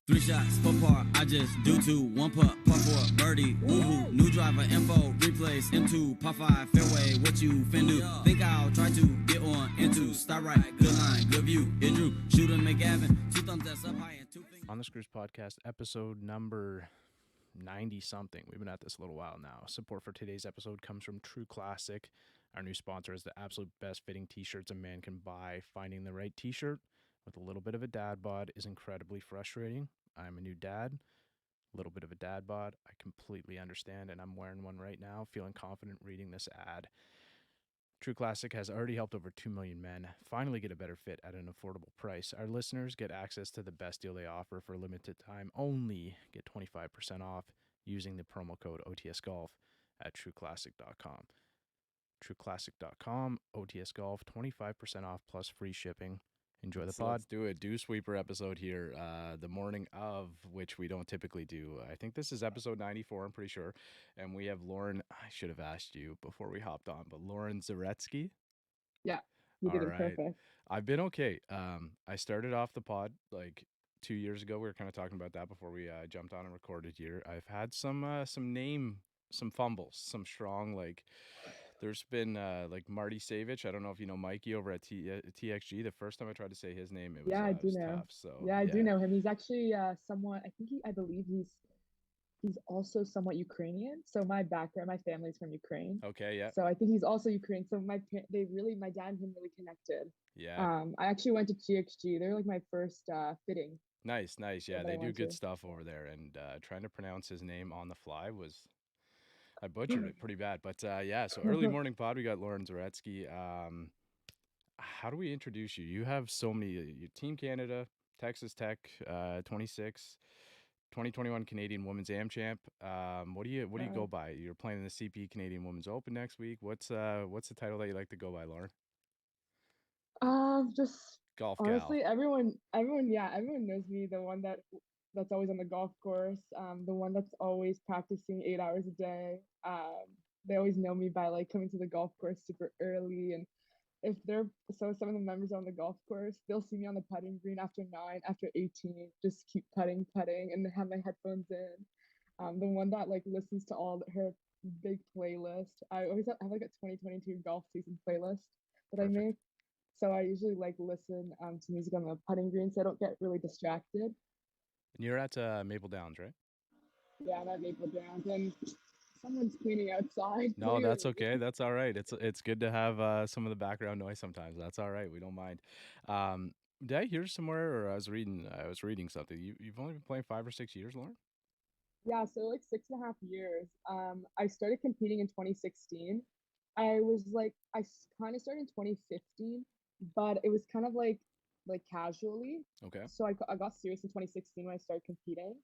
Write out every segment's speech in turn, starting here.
Three shots, four par, I just do two. One putt, par four, birdie, woohoo. New driver, info, replace, M2, par five, fairway, what you fin do? Think I'll try to get on into. Start right, good line, good view, it drew. Shoot and make Gavin, two thumbs that's up high and two fingers. On the Screws podcast, episode number 90 something. We've been at this a little while now. Support for today's episode comes from True Classic. Our new sponsor is the absolute best fitting t-shirts a man can buy. Finding the right t-shirt with a little bit of a dad bod is incredibly frustrating. I'm a new dad, a little bit of a dad bod. I completely understand, and I'm wearing one right now, feeling confident reading this ad. True Classic has already helped over 2 million men finally get a better fit at an affordable price. Our listeners get access to the best deal they offer for a limited time. Only get 25% off using the promo code OTSGolf at trueclassic.com. Trueclassic.com, OTSGolf, 25% off plus free shipping. Enjoy the pod. Let's do a Dew Sweeper episode here, the morning of, which we don't typically do. I think this is episode 94, I'm pretty sure. And we have Lauren. I should have asked you before we hopped on, but Lauren Zaretsky. Yeah, you did it perfect. I've been okay. I started off the pod like 2 years ago. We were kind of talking about that before we jumped on and recorded here. I've had some fumbles, some strong, like, there's been like Marty Savich. I don't know if you know Mikey over at TXG. The first time I tried to say his name, it was, I do know. Tough. So I do know him. He's actually somewhat. I believe he's also somewhat Ukrainian. So my family's from Ukraine. Okay, yeah. So I think he's also Ukrainian. So my dad and him really connected. Yeah. I actually went to TXG. They're like my first fitting. Nice. Yeah, they do good stuff over there. And trying to pronounce his name on the fly I butchered it pretty bad. But yeah, so early morning pod, we got Lauren Zaretsky. How do we introduce you? You have so many, Team Canada, Texas Tech, 26, 2021 Canadian Women's Am Champ. What do you go by? You're playing in the CP Canadian Women's Open next week. What's the title that you like to go by, Lauren? Just golf honestly, gal. Everyone knows me. The one that's always on the golf course. The one that's always practicing 8 hours a day. They always know me by like coming to the golf course super early, and if some of the members on the golf course, they'll see me on the putting green after 9, after 18, just keep putting, and then have my headphones in. The one that like listens to all her big playlist. I always have like a 2022 golf season playlist that I make. So I usually like listen to music on the putting green so I don't get really distracted. And you're at Maple Downs, right? Yeah, I'm at Maple Downs, and someone's cleaning outside. No, that's okay. That's all right. It's good to have some of the background noise sometimes. That's all right. We don't mind. Did I hear somewhere, or I was reading something? You've only been playing 5 or 6 years, Lauren? Yeah, so like 6.5 years. I started competing in 2016. I kind of started in 2015, but it was kind of like casually. Okay. So I got serious in 2016 when I started competing.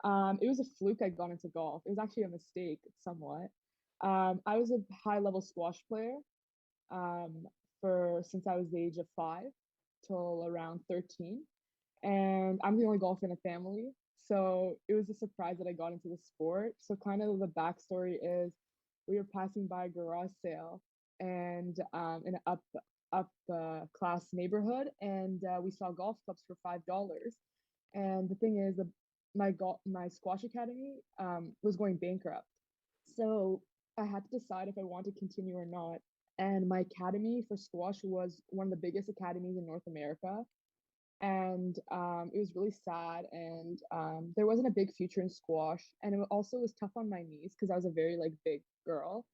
It was a fluke I got into golf. It was actually a mistake somewhat. I was a high level squash player since I was the age of 5 till around 13. And I'm the only golfer in the family. So it was a surprise that I got into the sport. So kind of the backstory is we were passing by a garage sale and in an up class neighborhood, and we saw golf clubs for $5. And the thing is, my squash academy was going bankrupt, so I had to decide if I wanted to continue or not. And my academy for squash was one of the biggest academies in North America, and it was really sad. And there wasn't a big future in squash, and it also was tough on my knees because I was a very like big girl,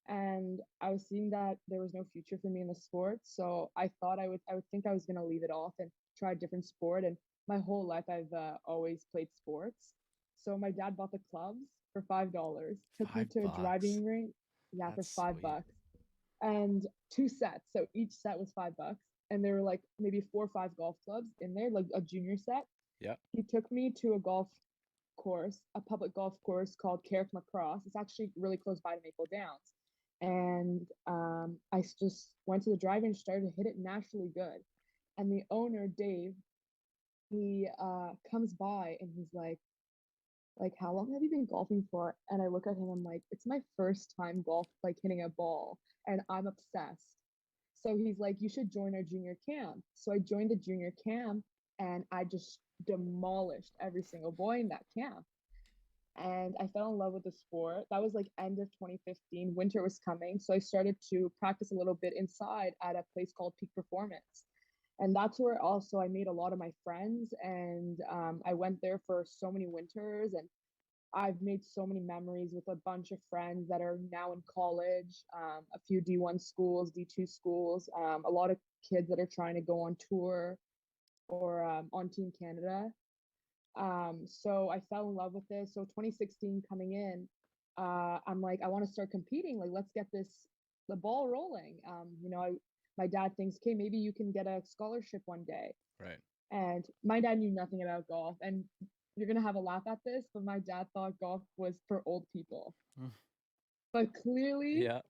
and I was seeing that there was no future for me in the sport. So I thought I would think I was gonna leave it off and try a different sport. And my whole life I've always played sports. So my dad bought the clubs for $5, took me to a driving range. Yeah, that's for $5, and 2 sets. So each set was $5, and there were like maybe 4 or 5 golf clubs in there, like a junior set. Yeah. He took me to a golf course, a public golf course called Carrickmacross. Cross. It's actually really close by to Maple Downs. And I just went to the driving and started to hit it naturally good. And the owner, Dave, he comes by and he's like, how long have you been golfing for? And I look at him, I'm like, it's my first time golf, like hitting a ball, and I'm obsessed. So he's like, you should join our junior camp. So I joined the junior camp, and I just demolished every single boy in that camp. And I fell in love with the sport. That was like end of 2015. Winter was coming, so I started to practice a little bit inside at a place called Peak Performance. And that's where also I made a lot of my friends, and I went there for so many winters, and I've made so many memories with a bunch of friends that are now in college, a few D1 schools, D2 schools, a lot of kids that are trying to go on tour or on Team Canada. So I fell in love with this. So 2016 coming in, I'm like, I want to start competing. Like, let's get the ball rolling. My dad thinks, okay, maybe you can get a scholarship one day. Right. And my dad knew nothing about golf. And you're gonna have a laugh at this, but my dad thought golf was for old people. But clearly, Yeah.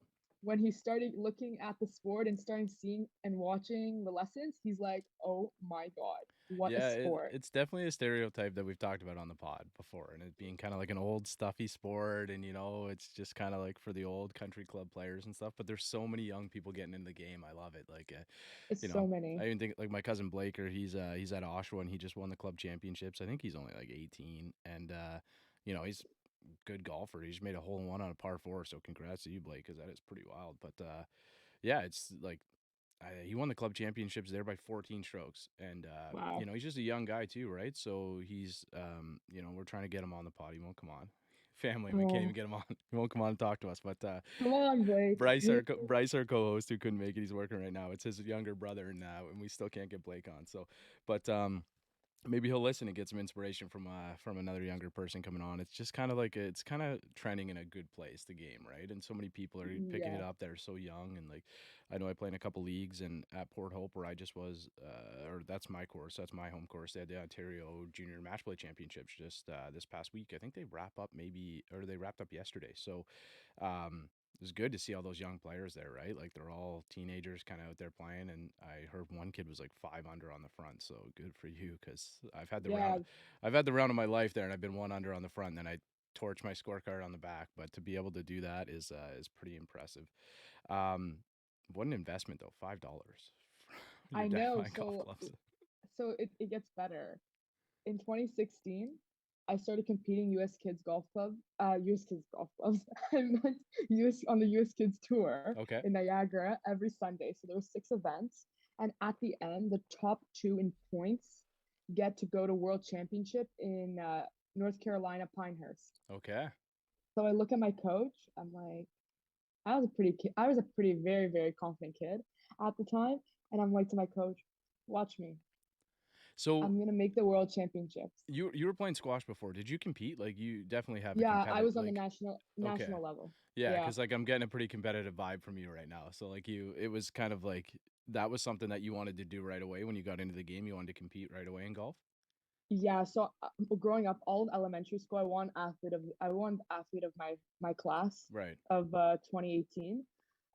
when he started looking at the sport and starting seeing and watching the lessons, he's like, "Oh my god, what a Yeah, sport!" it's definitely a stereotype that we've talked about on the pod before, and it being kind of like an old stuffy sport, and it's just kind of like for the old country club players and stuff. But there's so many young people getting in the game. I love it. Like, It's so many. I even think like my cousin Blaker, he's at Oshawa and he just won the club championships. I think he's only like 18, and he's a good golfer. He just made a hole in one on a par four. So congrats to you, Blake, because that is pretty wild. But yeah, it's like he won the club championships there by 14 strokes, and Wow. he's just a young guy too, right? So he's we're trying to get him on the pod. He won't come on. Family, we can't even Oh, get him on. He won't come on and talk to us. But come on, Blake. Bryce, our co-host, who couldn't make it, he's working right now. It's his younger brother, and we still can't get Blake on. So, but maybe he'll listen and get some inspiration from another younger person coming on. It's just kind of like it's kind of trending in a good place, the game, right? And so many people are picking it Yeah. up that are so young. And like I know I play in a couple leagues, and at Port Hope where I just was, or that's my course, that's my home course. They had the Ontario Junior Match Play Championships just this past week. I think they wrapped up yesterday. So it was good to see all those young players there, right? Like they're all teenagers kind of out there playing. And I heard one kid was like 5 under on the front. So good for you, because Yeah. I've had the round of my life there, and I've been 1 under on the front. And then I torch my scorecard on the back. But to be able to do that is pretty impressive. Um, what an investment though, $5. Your I dad know. buying golf So gloves. it gets better. In 2016, I started competing US Kids Golf Clubs. I meant US on the US Kids Tour Okay. in Niagara every Sunday. So there were 6 events, and at the end, the top two in points get to go to World Championship in North Carolina Pinehurst. Okay. So I look at my coach. I'm like, I was a pretty very very confident kid at the time, and I'm like to my coach, watch me. So I'm gonna make the World Championships. you were playing squash before. Did you compete? Like you definitely have a Yeah, I competitive was on the like. Okay. national level. Yeah, Yeah. because like I'm getting a pretty competitive vibe from you right now. So like it was kind of like that was something that you wanted to do right away when you got into the game. You wanted to compete right away in golf. Yeah, so growing up, all of elementary school, I won athlete of my class Right. of 2018.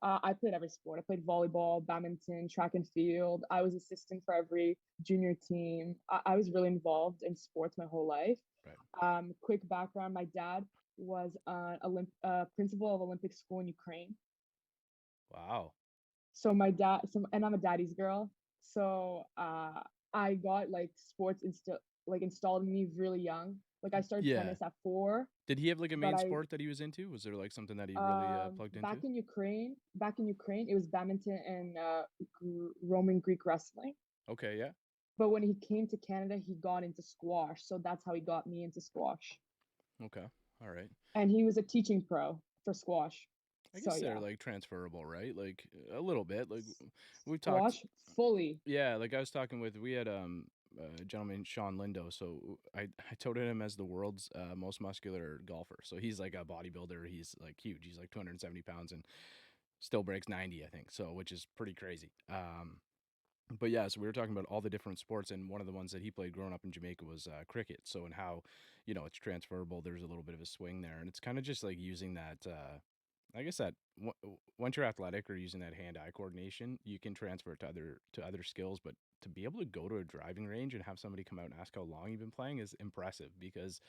I played every sport. I played volleyball, badminton, track and field. I was assistant for every junior team. I was really involved in sports my whole life. Right. Quick background: my dad was an principal of Olympic school in Ukraine. Wow. And I'm a daddy's girl. So I got like sports installed in me really young. Like I started Yeah. tennis at 4, Did he have like a but main I sport that he was into? Was there like something that he really plugged into? back in Ukraine, it was badminton and Roman Greek wrestling. Okay. Yeah. But when he came to Canada, he got into squash. So that's how he got me into squash. Okay. All right. And he was a teaching pro for squash. I So guess they're yeah, like transferable, right? Like a little bit. Like we've talked. squash fully. Yeah, like I was talking with, we had a gentleman, Sean Lindo. So I touted him as the world's most muscular golfer. So he's like a bodybuilder. He's like huge. He's like 270 pounds and still breaks 90, I think. So which is pretty crazy. But yeah, so we were talking about all the different sports, and one of the ones that he played growing up in Jamaica was cricket. So and how, it's transferable. There's a little bit of a swing there, and it's kind of just like using that. I guess that once you're athletic or using that hand-eye coordination, you can transfer it to other skills. But to be able to go to a driving range and have somebody come out and ask how long you've been playing is impressive, because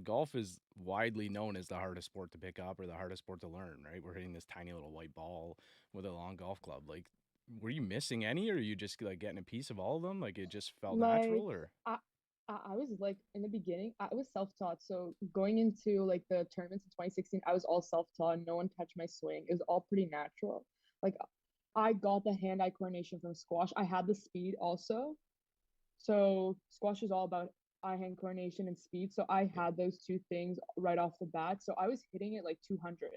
golf is widely known as the hardest sport to pick up or the hardest sport to learn, right? We're hitting this tiny little white ball with a long golf club. Like, were you missing any, or are you just like getting a piece of all of them? Like it just felt Like natural, or? I was like in the beginning, I was self-taught. So going into like the tournaments in 2016, I was all self-taught. No one touched my swing. It was all pretty natural. Like I got the hand-eye coordination from squash. I had the speed also. So squash is all about eye-hand coordination and speed. So I Yeah. had those two things right off the bat. So I was hitting it like 200.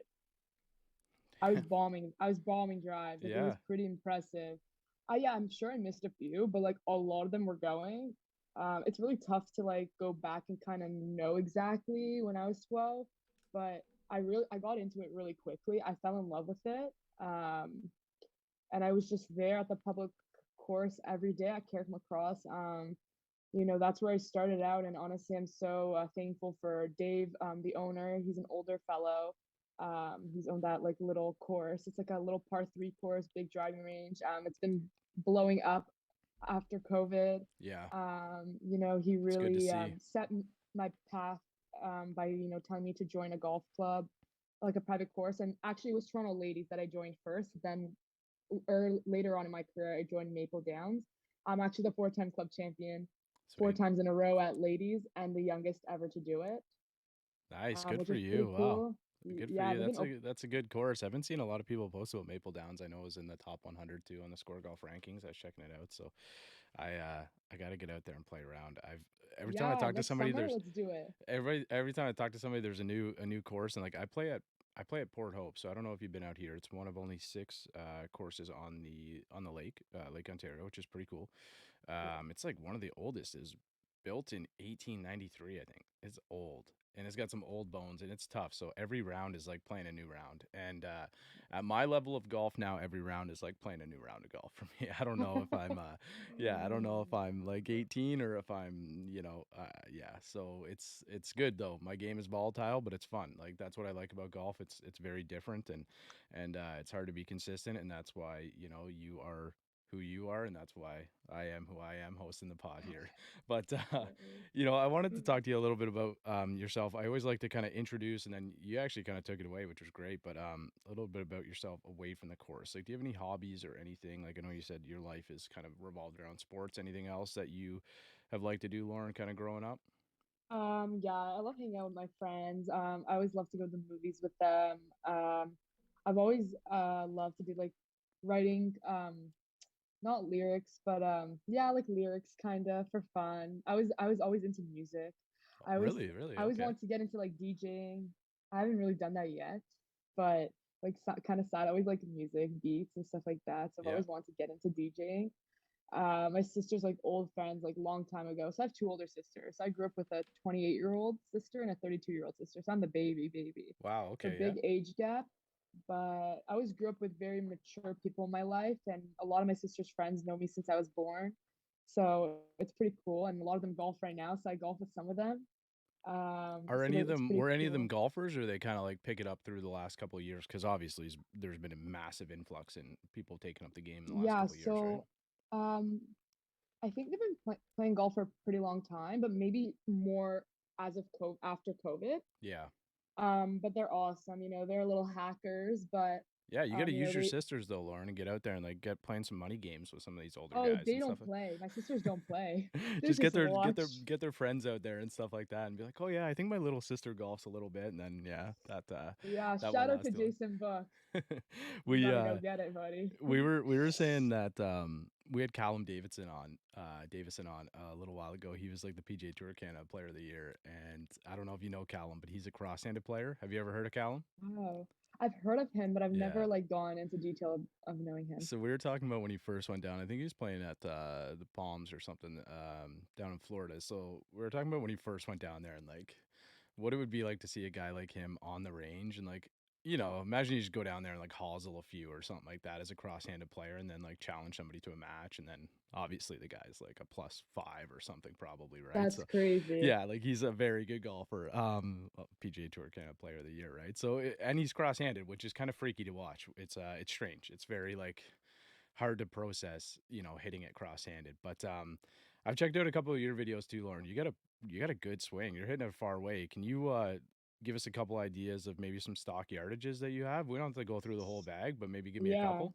I was bombing drives. Like it was Yeah. pretty impressive. Yeah, I'm sure I missed a few, but like a lot of them were going. It's really tough to like go back and kind of know exactly when I was 12, but I got into it really quickly. I fell in love with it. And I was just there at the public course every day at Carrick Lacrosse. That's where I started out. And honestly, I'm so thankful for Dave, the owner. He's an older fellow. He's owned that like little course. It's like a little par 3 course, big driving range. It's been blowing up after COVID. Yeah. He It's good to really see. set my path by telling me to join a golf club, like a private course. And actually, it was Toronto Ladies that I joined first. Then, or later on in my career, I joined Maple Downs. I'm actually the 4-time club champion, four Sweet. times in a row at ladies, and the youngest ever to do it, Nice. Good which for is pretty you. Wow. cool. Good for Yeah, you. they've been That's a good course. I haven't seen a lot of people post about Maple Downs. I know it was in the top 100 too on the Score Golf rankings. I was checking it out. So I got to get out there and play around. I've every time I yeah. talk to Next somebody, summer, there's let's do it. every time I talk to somebody, there's a new course, and like I play at Port Hope. So I don't know if you've been out here. It's one of only six courses on the lake, Lake Ontario, which is pretty cool. Yeah. It's like one of the oldest is built in 1893, I think. It's old and it's got some old bones and it's tough. So every round is like playing a new round. And at my level of golf now, every round is like playing a new round of golf for me. I don't know if I'm, yeah, I don't know if I'm like 18 or if I'm, yeah. So it's good though. My game is volatile, but it's fun. Like that's what I like about golf. It's very different and it's hard to be consistent, and that's why you are who you are, and that's why I am who I am hosting the pod here. But Definitely. I wanted to talk to you a little bit about yourself. I always like to kind of introduce, and then you actually kind of took it away, which was great. But a little bit about yourself away from the course. Like, do you have any hobbies or anything? Like, I know you said your life is kind of revolved around sports. Anything else that you have liked to do, Lauren, kind of growing up? Yeah, I love hanging out with my friends. I always love to go to the movies with them. I've always loved to do like writing, not lyrics, but yeah, like lyrics kind of for fun. I was always into music. I always Really, really, I always okay. wanted to get into like DJing. I haven't really done that yet, but like kind of sad. I always like music, beats and stuff like that. So I've Yeah. always wanted to get into DJing. My sister's like old friends, like long time ago. So I have two older sisters. I grew up with a 28-year-old sister and a 32-year-old sister. So I'm the baby. Wow. So Okay. Yeah. big age gap. But I always grew up with very mature people in my life, and a lot of my sister's friends know me since I was born. So it's pretty cool, and a lot of them golf right now. So I golf with some of them. Are So any of that it's them pretty were any of them cool. golfers, or they kind of like pick it up through the last couple of years? Because obviously there's been a massive influx in people taking up the game in the last Yeah. couple of years, right? So um, I think they've been playing golf for a pretty long time, but maybe more as of after COVID. Yeah. But they're awesome. They're little hackers, but Yeah, you got to use your they sisters though, Lauren, and get out there and like get playing some money games with some of these older oh guys they and stuff. don't play. My sisters don't play. They Just get just their get their watch. get their friends out there and stuff like that, and be like, oh yeah, I think my little sister golfs a little bit, and then yeah, Yeah, that won't shout out to last too long. Jason Book. You we gotta go uh get it, buddy. we were saying that we had Callum Davison on a little while ago. He was like the PGA Tour Canada Player of the Year, and I don't know if you know Callum, but he's a cross-handed player. Have you ever heard of Callum? Oh, I've heard of him, but I've Yeah. never like gone into detail of knowing him. So we were talking about when he first went down. I think he was playing at the Palms or something down in Florida. So we were talking about when he first went down there and like what it would be like to see a guy like him on the range and like imagine you just go down there and like hosel a few or something like that as a cross-handed player and then like challenge somebody to a match and then obviously the guy's like a +5 or something probably, right? That's So crazy. yeah, like he's a very good golfer. Well, PGA Tour kind of Player of the Year, right? So and he's cross-handed, which is kind of freaky to watch. It's strange. It's very like hard to process, hitting it cross-handed. But I've checked out a couple of your videos too, Lauren. You got a good swing. You're hitting it far away. Can you give us a couple ideas of maybe some stock yardages that you have? We don't have to go through the whole bag, but maybe give me a Yeah. couple.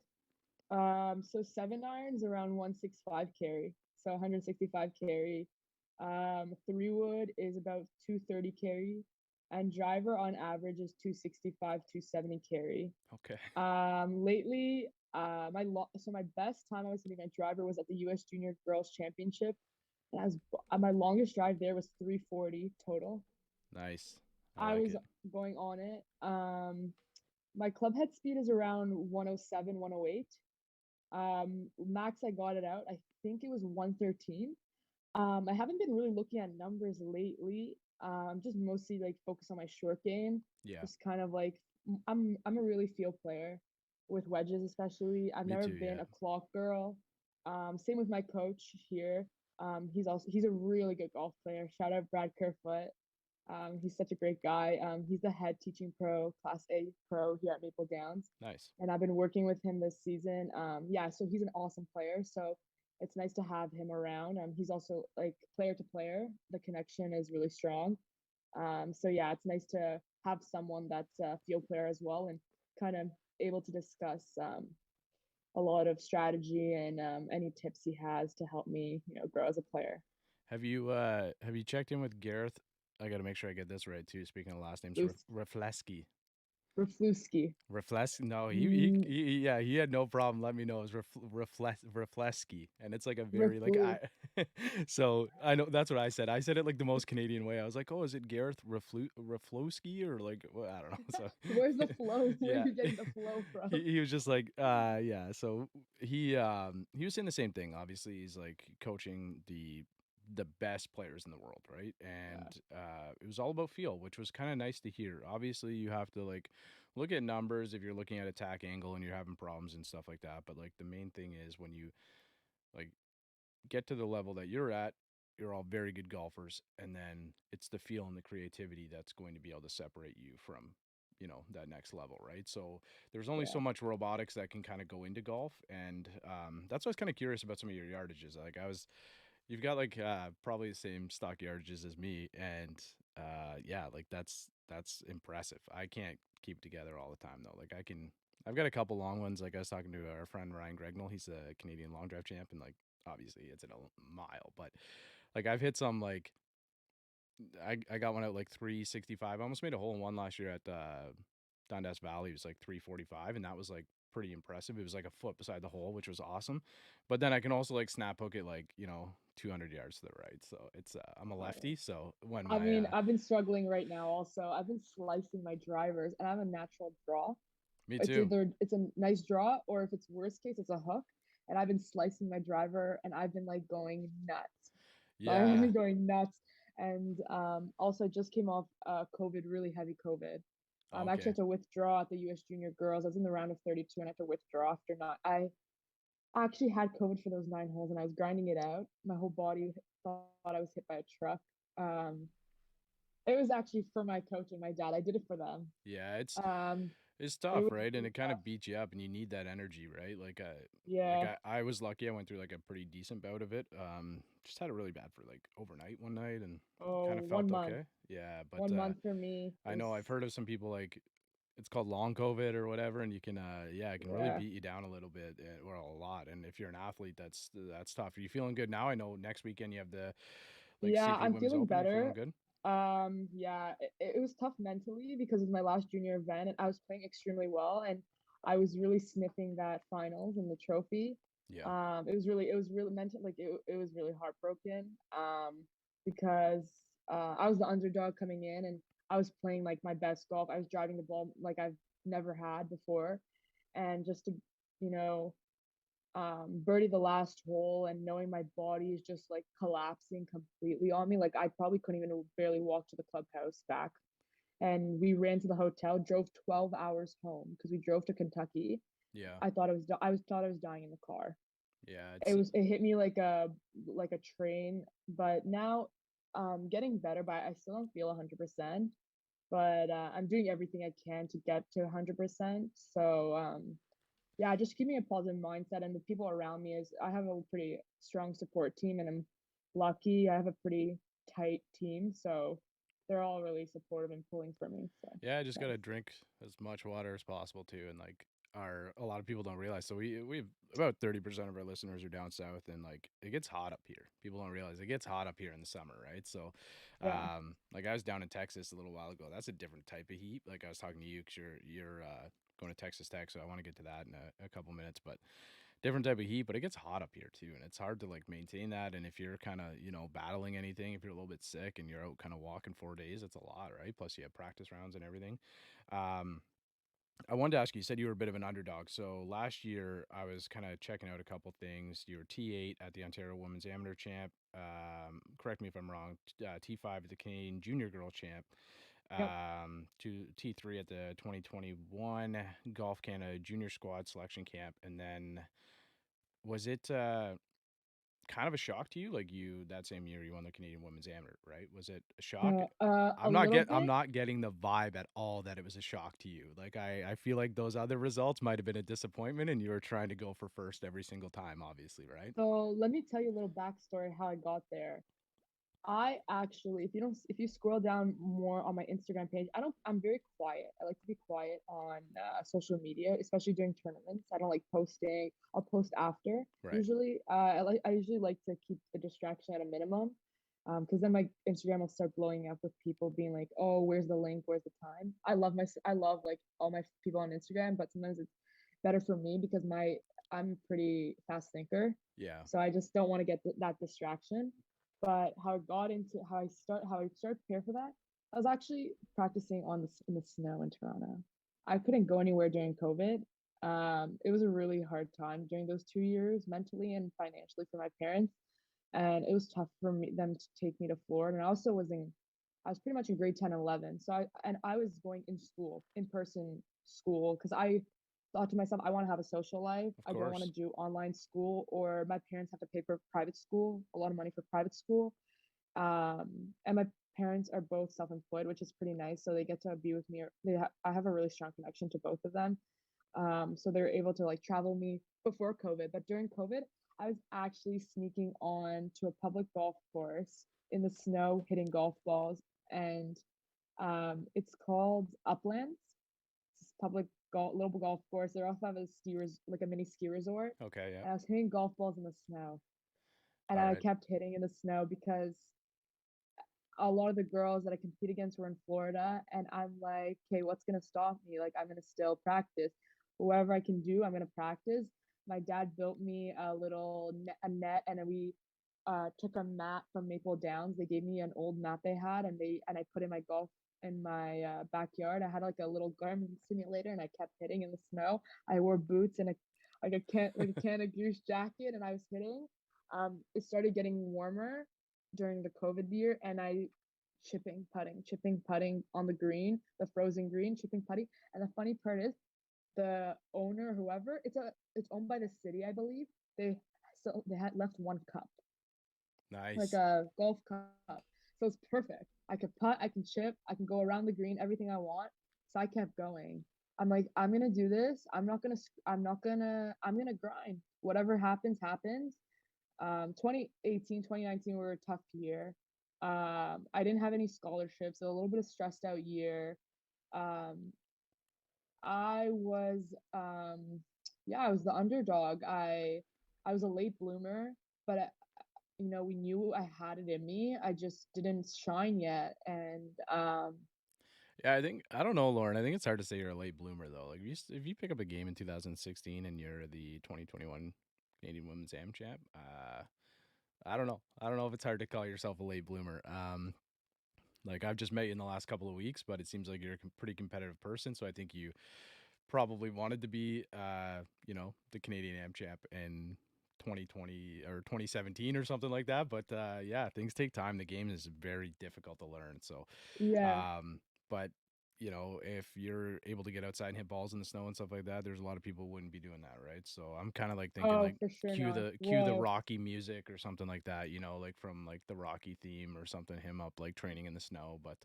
So 7 irons around 165 carry, so 165 carry. Three wood is about 230 carry, and driver on average is 265, 270 carry. Okay. Lately, so my best time I was hitting my driver was at the U.S. Junior Girls Championship, and my longest drive there was 340 total. Nice. I I like was it. going on it. My club head speed is around 107, 108. Max I got it out. I think it was 113. I haven't been really looking at numbers lately. Just mostly like focus on my short game. Yeah. Just kind of like I'm a really feel player with wedges, especially. I've Me never too. been Yeah. a clock girl. Same with my coach here. He's a really good golf player. Shout out Brad Kerfoot. He's such a great guy. He's the head teaching pro, Class A pro here at Maple Downs, Nice. and I've been working with him this season. Yeah, so he's an awesome player. So it's nice to have him around. He's also like player to player. The connection is really strong. So yeah, it's nice to have someone that's a field player as well and kind of able to discuss a lot of strategy and any tips he has to help me, grow as a player. Have you checked in with Gareth? I got to make sure I get this right too. Speaking of last names, Ruf- Rafleski. Raflewski. Reflesk? No, Mm, yeah, he had no problem. Let me know. It was Refleski, and it's like a very like Raflu. I. So I know that's what I said. I said it like the most Canadian way. I was like, oh, is it Gareth Reflowski or like well, I don't know. Where's the So flow? Where are yeah, you getting the flow from? he was just like yeah. So he was saying the same thing. Obviously, he's like coaching the best players in the world, right? And Yeah, it was all about feel, which was kind of nice to hear. Obviously, you have to like look at numbers if you're looking at attack angle and you're having problems and stuff like that. But like the main thing is when you like get to the level that you're at, you're all very good golfers, and then it's the feel and the creativity that's going to be able to separate you from that next level, right? So there's only yeah. so much robotics that can kind of go into golf, and that's why I was kind of curious about some of your yardages. Like you've got like probably the same stock yardages as me, and yeah, like that's impressive. I can't keep together all the time though. Like I've got a couple long ones. Like I was talking to our friend Ryan Gregnell, he's a Canadian long drive champ, and like obviously it's in a mile, but like I've hit some like I got one at like 365. I almost made a hole in one last year at Dundas Valley. It was like 345, and that was like pretty impressive. It was like a foot beside the hole, which was awesome. But then I can also like snap hook it like 200 yards to the right. So it's I'm a Oh, lefty, so when yeah. I my mean, I've been struggling right now also. I've been slicing my drivers and I have a natural draw. me It's too. either it's a nice draw or if it's worst case, it's a hook. And I've been slicing my driver and I've been like going nuts. Like I've Yeah. been going nuts. And also I just came off COVID, really heavy COVID. I actually Okay. had to withdraw at the US Junior Girls. I was in the round of 32 and I had to withdraw after not I actually had COVID for those 9 holes and I was grinding it out. My whole body thought I was hit by a truck. Um, it was actually for my coach and my dad. I did it for them. Yeah, Um, it's it tough, was right? And really it kind tough. of beats you up, and you need that energy, right? Like Yeah. I was lucky. I went through like a pretty decent bout of it. Just had it really bad for like overnight one night, and kind Oh, of felt 1 month. okay. Yeah, but 1 month for me I was know I've heard of some people like it's called long COVID or whatever, and you can yeah, it can really yeah. beat you down a little bit or a lot. And if you're an athlete, that's tough. Are you feeling good now? I know next weekend you have the like Yeah, CP I'm Women's feeling Open. You feeling better. good? Yeah, it was tough mentally because it was my last junior event and I was playing extremely well and I was really sniffing that finals and the trophy. Yeah, It was really mental like it was really heartbroken. Because I was the underdog coming in and I was playing like my best golf. I was driving the ball like I've never had before. And just to, you know, birdie the last hole and knowing my body is just like collapsing completely on me. Like I probably couldn't even barely walk to the clubhouse back. And we ran to the hotel, drove 12 hours home because we drove to Kentucky. yeah, Thought I was dying in the car. yeah. It's It hit me like a train, but now getting better, but I still don't feel 100%, but I'm doing everything I can to get to 100%. So yeah, just keep me a positive mindset. And the people around me is I have a pretty strong support team, and I'm lucky. I have a pretty tight team, so they're all really supportive and pulling for me. So yeah, I just nice. gotta drink as much water as possible too, and like are a lot of people don't realize. So we have about 30% of our listeners are down south, and like it gets hot up here. People don't realize it gets hot up here in the summer, right? So, Yeah. like I was down in Texas a little while ago. That's a different type of heat. Like I was talking to you because you're going to Texas Tech, so I want to get to that in a couple minutes, but different type of heat, but it gets hot up here too, and it's hard to like maintain that. And if you're kind of battling anything, if you're a little bit sick and you're out kind of walking 4 days, it's a lot, right? Plus you have practice rounds and everything. Um, I wanted to ask you. You said you were a bit of an underdog. So last year I was kind of checking out a couple things. You were T8 at the Ontario Women's Amateur Champ. Correct me if I'm wrong. T5 at the Canadian Junior Girl Champ. Yep. To T3 at the 2021 Golf Canada Junior Squad Selection Camp, and then was it kind of a shock to you? Like you that same year you won the Canadian Women's Amateur, right? Was it a shock? A little I'm bit. not getting the vibe at all that it was a shock to you. Like I feel like those other results might have been a disappointment and you were trying to go for first every single time, obviously, right? So let me tell you a little backstory how I got there. I actually, if you scroll down more on my Instagram page, I'm very quiet. I like to be quiet on social media, especially during tournaments. I don't like posting. I'll post after. Right. Usually, I usually like to keep the distraction at a minimum, because then my Instagram will start blowing up with people being like, "Oh, where's the link? Where's the time?" I love like all my people on Instagram, but sometimes it's better for me because I'm a pretty fast thinker, Yeah. so I just don't want to get that distraction. But how I started to prepare for that, I was actually practicing in the snow in Toronto. I couldn't go anywhere during COVID. It was a really hard time during those 2 years, mentally and financially for my parents, and it was tough for them to take me to Florida. And I was pretty much in grade 10 and 11. I was going in school, in person school, because I thought to myself, I want to have a social life. Of I don't want to course. do online school, or my parents have to pay for private school, a lot of money for private school. Um, and my parents are both self-employed, which is pretty nice. So they get to be with me. I have a really strong connection to both of them. So they're able to like travel me before COVID. But during COVID, I was actually sneaking on to a public golf course in the snow, hitting golf balls, and it's called Uplands. It's a little golf course. They also have like a mini ski resort. Okay, yeah. And I was hitting golf balls in the snow, and All I right. kept hitting in the snow because a lot of the girls that I compete against were in Florida, and I'm like, okay, what's gonna stop me? Like, I'm gonna still practice. Whatever I can do, I'm gonna practice. My dad built me a net, and then we took a mat from Maple Downs. They gave me an old mat they had, and I put in my backyard. I had like a little garmin simulator, and I kept hitting in the snow. I wore boots and like a can of goose jacket, and I was hitting. It started getting warmer during the COVID year, and I chipping putting on the green, the frozen green, chipping putting. And the funny part is, the owner, whoever, it's owned by the city, I believe. They they had left one cup, like Nice. a golf cup. So it's perfect. I could putt, I can chip, I can go around the green, everything I want. So I kept going. I'm like, I'm gonna do this. I'm gonna grind. Whatever happens, happens. 2018, 2019 were a tough year. I didn't have any scholarships, so a little bit of stressed out year. Um, I was, yeah, I was the underdog. I was a late bloomer, but we knew I had it in me. I just didn't shine yet, and Yeah, I don't know, Lauren. I think it's hard to say you're a late bloomer though. Like if you pick up a game in 2016 and you're the 2021 Canadian Women's Am champ, I don't know. I don't know if it's hard to call yourself a late bloomer. Like I've just met you in the last couple of weeks, but it seems like you're a pretty competitive person. So I think you probably wanted to be, the Canadian Am champ in 2020 or 2017 or something like that. But yeah, things take time. The game is very difficult to learn. So, yeah. um, but if you're able to get outside and hit balls in the snow and stuff like that, there's a lot of people who wouldn't be doing that, right? So I'm kind of like thinking Oh, like for sure not. cue the Whoa. Rocky music or something like that, like from like the Rocky theme or something, him up like training in the snow. But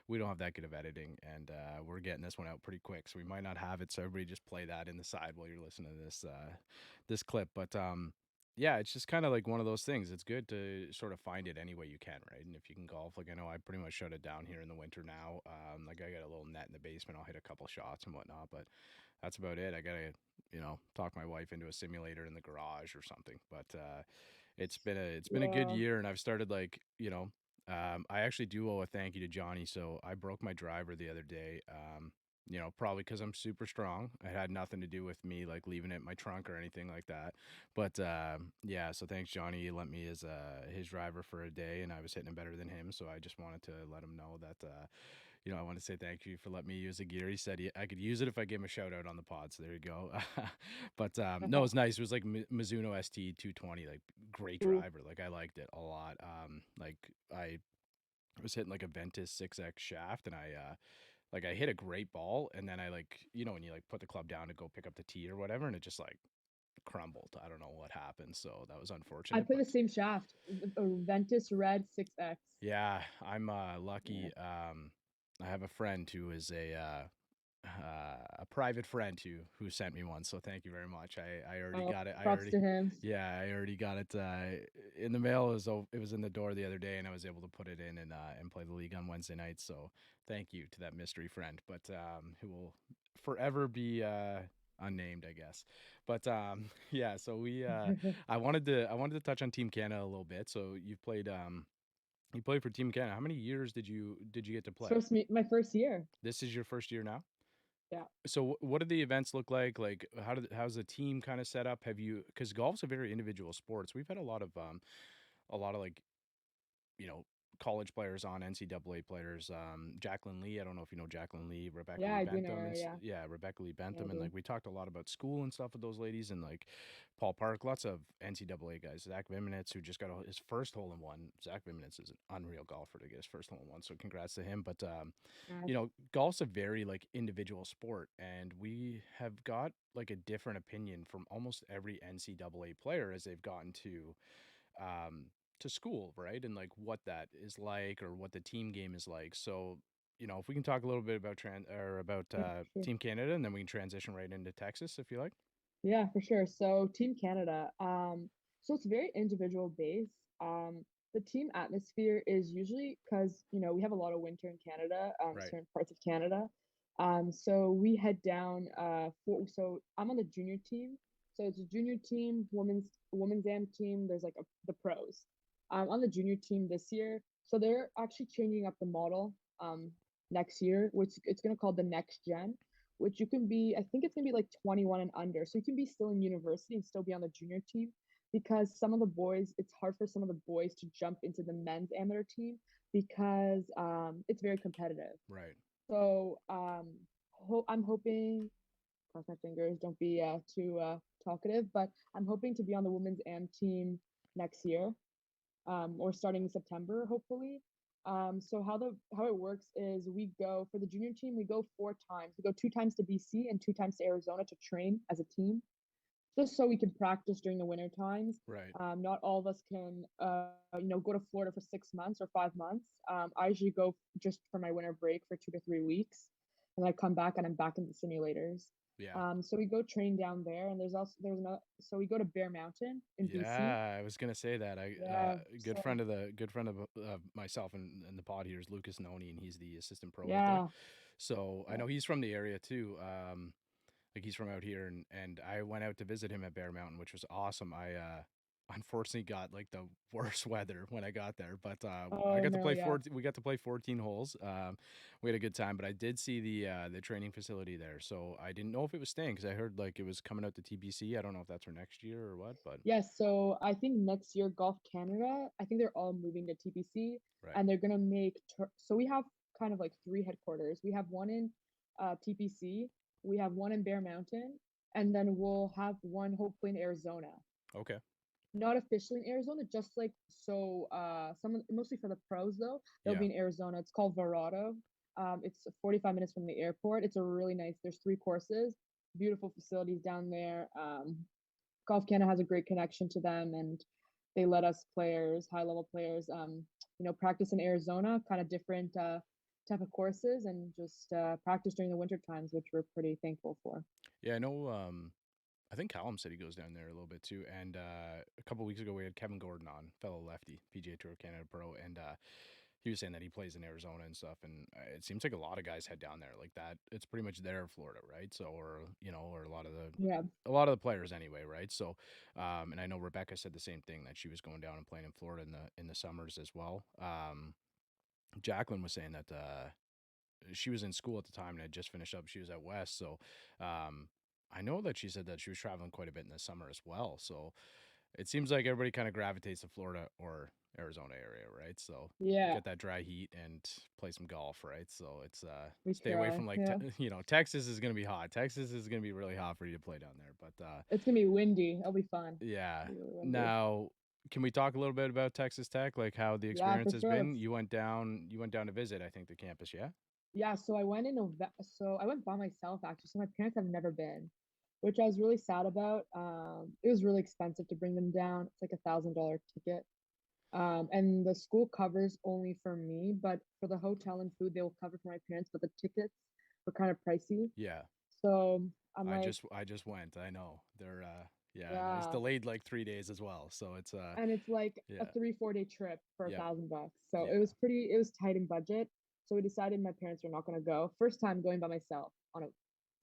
we don't have that good of editing, and we're getting this one out pretty quick, so we might not have it. So everybody just play that in the side while you're listening to this clip. But yeah, it's just kind of like one of those things. It's good to sort of find it any way you can, right? And if you can golf, like I know I pretty much shut it down here in the winter now. Like I got a little net in the basement. I'll hit a couple shots and whatnot, but that's about it. I gotta, talk my wife into a simulator in the garage or something. But it's been a good Yeah. year, and I've started like, I actually do owe a thank you to Johnny. So I broke my driver the other day. Probably because I'm super strong. It had nothing to do with me like leaving it in my trunk or anything like that. But yeah, so thanks, Johnny. He lent me his driver for a day, and I was hitting it better than him. So I just wanted to let him know that I want to say thank you for letting me use the gear. He said I could use it if I gave him a shout out on the pod. So there you go. But no, it's nice. It was like Mizuno ST 220, like great Ooh. driver. Like I liked it a lot. Like I was hitting like a Ventus 6X shaft, and I hit a great ball, and then I like, when you like put the club down to go pick up the tee or whatever, and it just like crumbled. I don't know what happened, so that was I unfortunate. play But the same shaft, a Ventus Red 6X. yeah, I'm Yeah. lucky. I have a friend who is a private friend who sent me one. So thank you very much. I already Oh, got it. props to him. Yeah, I already got it in the mail. It was in the door the other day, and I was able to put it in and play the league on Wednesday night. So thank you to that mystery friend, but who will forever be unnamed, I guess. But yeah, so I wanted to touch on Team Canada a little bit. So you played for Team Canada. How many years did you get to It's play? supposed to be my first year. This is your first year now? Yeah. So what do the events look like? Like how's the team kind of set up? Because golf's a very individual sport. So we've had a lot of like, you know, college players on, NCAA players. Jacqueline Lee, I don't know if you know Jacqueline Lee, Rebecca Yeah, Lee I do know Bentham, her. Yeah. yeah, Rebecca Lee Yeah, I Bentham, and do. like we talked a lot about school and stuff with those ladies, and like Paul Park, lots of NCAA guys. Zach Viminitz, who just got his first hole in one. Zach Viminitz is an unreal golfer to get his first hole in one, so congrats to him. But Yeah. golf's a very like individual sport, and we have got like a different opinion from almost every NCAA player as they've gotten um, to school, right? And like what that is like, or what the team game is like. So, if we can talk a little bit about Yeah, for sure. Team Canada, and then we can transition right into Texas if you like. Yeah, for sure. So Team Canada, so it's very individual based. The team atmosphere is usually because, we have a lot of winter in Canada, Right. certain parts of Canada. So we head down so I'm on the junior team. So it's a junior team, women's AM team. There's like the pros. On the junior team this year. So they're actually changing up the model next year, which it's gonna call the next gen, which you can be, I think it's gonna be like 21 and under. So you can be still in university and still be on the junior team because some of the boys, it's hard for some of the boys to jump into the men's amateur team because it's very competitive. Right. So I'm hoping, cross my fingers, don't be too talkative, but I'm hoping to be on the women's AM team next year, or starting in September, hopefully. So how it works is we go for the junior team, we go 4 times. We go 2 times to BC and 2 times to Arizona to train as a team, just so we can practice during the winter times. Right. Not all of us can, go to Florida for 6 months or 5 months. I usually go just for my winter break for 2 to 3 weeks, and I come back and I'm back in the simulators. Yeah. So we go train down there, and there's another. So we go to Bear Mountain in BC. Yeah, I was gonna say that. Yeah. Good So friend of myself and the pod here is Lucas Noni, and he's the assistant pro out there. yeah. So I Yeah. know he's from the area too. Like he's from out here, and I went out to visit him at Bear Mountain, which was awesome. I unfortunately got like the worst weather when I got there, but I Oh got to no, play yeah. 14. We got to play 14 holes. We had a good time, but I did see the training facility there, so I didn't know if it was staying because I heard like it was coming out to TBC. I don't know if that's for next year or what, but Yes, so I think next year Golf Canada, I think they're all moving to TPC, right. and they're gonna so we have kind of like three headquarters. We have one in TPC, we have one in Bear Mountain, and then we'll have one hopefully in Arizona. Okay. Not officially in Arizona, just like so mostly for the pros though, they'll Yeah. be in Arizona. It's called Verado. It's 45 minutes from the airport. It's a really nice, there's 3 courses, beautiful facilities down there. Golf Canada has a great connection to them, and they let us players, high level players, practice in Arizona, kind of different type of courses, and just practice during the winter times, which we're pretty thankful for. Yeah, I know. I think Callum said he goes down there a little bit too. And a couple weeks ago, we had Kevin Gordon on, fellow lefty, PGA Tour Canada Pro, and he was saying that he plays in Arizona and stuff. And it seems like a lot of guys head down there like that. It's pretty much there in Florida, right? So, or or Yeah. a lot of the players anyway, right? So, and I know Rebecca said the same thing, that she was going down and playing in Florida in the summers as well. Jacqueline was saying that she was in school at the time and had just finished up. She was at West, so I know that she said that she was traveling quite a bit in the summer as well. So it seems like everybody kind of gravitates to Florida or Arizona area, right? So Yeah. get that dry heat and play some golf, right? So it's We stay away try. from like Yeah. Texas is gonna be hot. Texas is gonna be really hot for you to play down there, but It's gonna be windy. It'll be fun. yeah. It'll be really windy. Now, can we talk a little bit about Texas Tech, like how the Yeah, experience for has sure. been? You went down to visit, I think, the campus, yeah? Yeah, so I went in so I went by myself actually. So my parents have never been, which I was really sad about. It was really expensive to bring them down. It's like $1,000 ticket. And the school covers only for me, but for the hotel and food, they will cover for my parents, but the tickets were kind of pricey. Yeah. So I'm like, I just went. I know. They're yeah, and it's yeah. delayed like 3 days as well. So it's And it's like a yeah. 3-4 day trip for Yeah. $1,000 bucks. So Yeah. it was tight in budget. So we decided my parents were not going to go. First time going by myself on a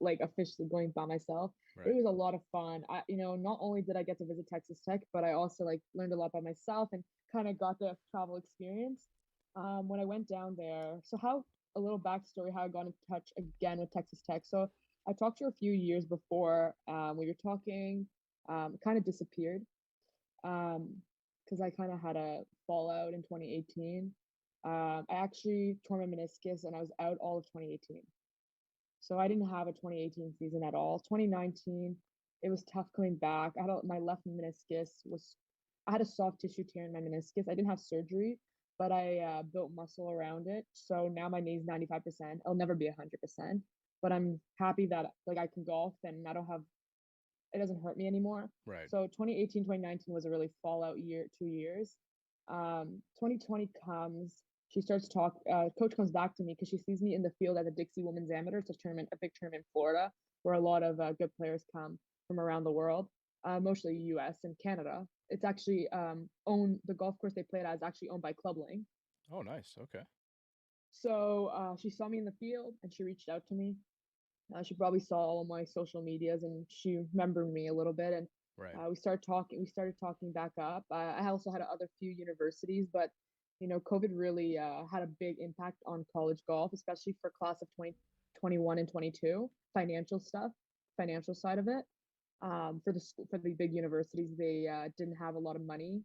like officially going by myself. Right. It was a lot of fun. Not only did I get to visit Texas Tech, but I also like learned a lot by myself and kind of got the travel experience when I went down there. So how a little backstory how I got in touch again with Texas Tech. So I talked to her a few years before. We were talking, kind of disappeared because I kind of had a fallout in 2018. I actually tore my meniscus and I was out all of 2018. So I didn't have a 2018 season at all. 2019, it was tough coming back. My left meniscus was, I had a soft tissue tear in my meniscus. I didn't have surgery, but I built muscle around it. So now my knee's 95%. I'll never be 100%, but I'm happy that like I can golf and I don't have it doesn't hurt me anymore. Right. So 2018, 2019 was a really fallout year, 2 years. 2020 comes, she starts talk. Coach comes back to me because she sees me in the field at the Dixie Women's Amateur. It's a big tournament in Florida where a lot of good players come from around the world, mostly U.S. and Canada. It's actually owned. The golf course they play at is actually owned by Clubling. Oh, nice. Okay. So she saw me in the field and she reached out to me. She probably saw all of my social medias and she remembered me a little bit. And Right. we started talking. We started talking back up. I also had other few universities, but COVID really had a big impact on college golf, especially for class of 2021 and 22. Financial side of it. For the big universities, they didn't have a lot of money,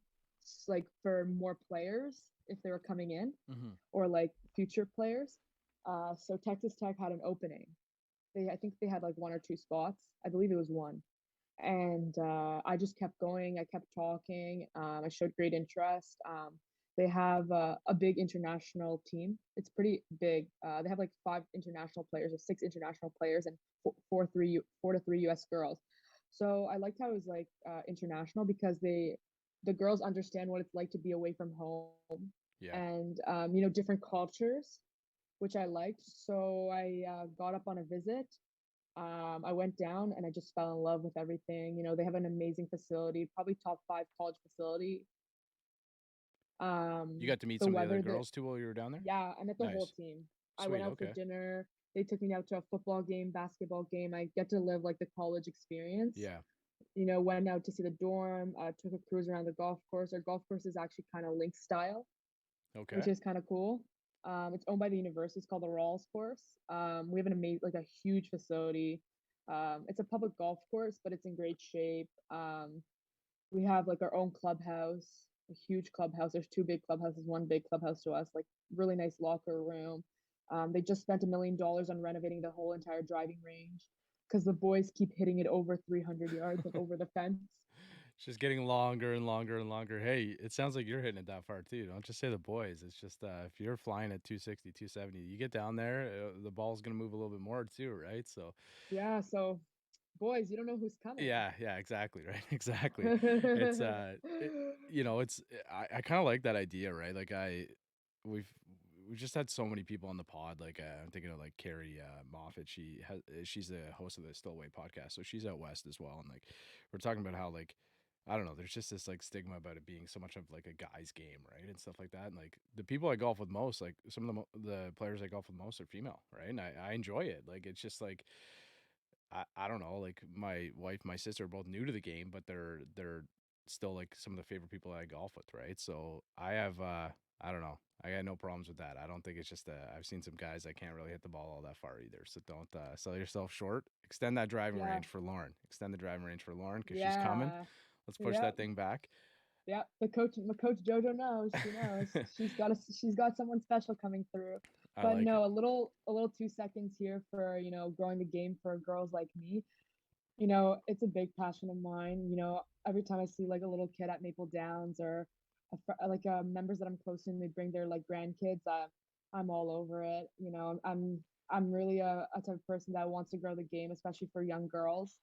like for more players if they were coming in, or like future players. So Texas Tech had an opening. I think they had like one or two spots. I believe it was one. And I just kept going. I kept talking. I showed great interest. They have a big international team. It's pretty big. They have like 5 international players or 6 international players and 4 to 3 U.S. girls. So I liked how it was like international because the girls understand what it's like to be away from home. Yeah. And different cultures, which I liked. So I got up on a visit. I went down and I just fell in love with everything. They have an amazing facility, probably top 5 college facility. You got to meet The some of the weather other there, girls too while you were down there? yeah, I met the whole Nice. team. I went Sweet. out for Okay. dinner. They took me out to a football game, basketball game. I get to live like the college experience. Yeah. Went out to see the dorm, took a cruise around the golf course. Our golf course is actually kind of link style, Okay. which is kind of cool. It's owned by the university. It's called the Rawls course. We have an amazing, like a huge facility. It's a public golf course, but it's in great shape. We have like our own clubhouse, a huge clubhouse. There's 2 big clubhouses, one big clubhouse to us, like really nice locker room. They just spent $1 million on renovating the whole entire driving range because the boys keep hitting it over 300 yards and over the fence. It's just getting longer and longer and longer. Hey, it sounds like you're hitting it that far too. Don't just say the boys. It's just if you're flying at 260, 270, you get down there, the ball's going to move a little bit more too, right? So, Yeah, so boys, you don't know who's coming. yeah, exactly, right? Exactly. It's it's I kind of like that idea, right? Like we've we just had so many people on the pod. Like I'm thinking of like Carrie Moffat. She's the host of the Still Away podcast, so she's out west as well. And like we're talking about how like I don't know, there's just this like stigma about it being so much of like a guy's game, right, and stuff like that. And like the people I golf with most, like some of the players I golf with most are female, right, and I enjoy it. Like it's just like I don't know, like my wife, my sister are both new to the game, but they're still like some of the favorite people I golf with, right? So I have I don't know. I got no problems with that. I don't think it's just I've seen some guys that can't really hit the ball all that far either. So don't sell yourself short. Extend that driving Yeah. range for Lauren. Extend the driving range for Lauren because she's coming. Yeah. Let's push that thing back. Yeah. My coach Jojo knows. She knows. She's got someone special coming through. I But like no, it. a little 2 seconds here for, growing the game for girls like me. It's a big passion of mine. Every time I see like a little kid at Maple Downs or like members that I'm close to and they bring their like grandkids, I'm all over it. I'm really a type of person that wants to grow the game, especially for young girls.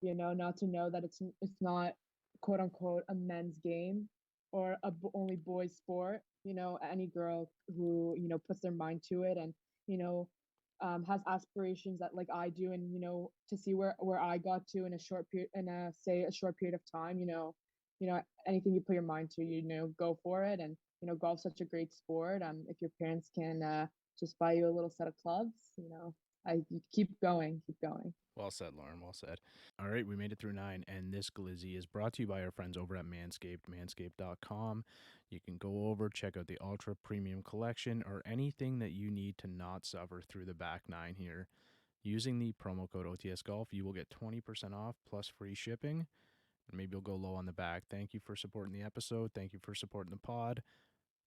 Not to know that it's not quote unquote a men's game or only boys sport. Any girl who puts their mind to it and you know has aspirations that like I do, and to see where I got to in a short period, in a short period of time. Anything you put your mind to, go for it. And golf's such a great sport. If your parents can just buy you a little set of clubs, you keep going, keep going. Well said, Lauren. Well said. All right, we made it through 9, and this glizzy is brought to you by our friends over at Manscaped, manscaped.com. You can go over, check out the Ultra Premium Collection, or anything that you need to not suffer through the back 9 here. Using the promo code OTS Golf, you will get 20% off plus free shipping. And maybe you'll go low on the back. Thank you for supporting the episode. Thank you for supporting the pod.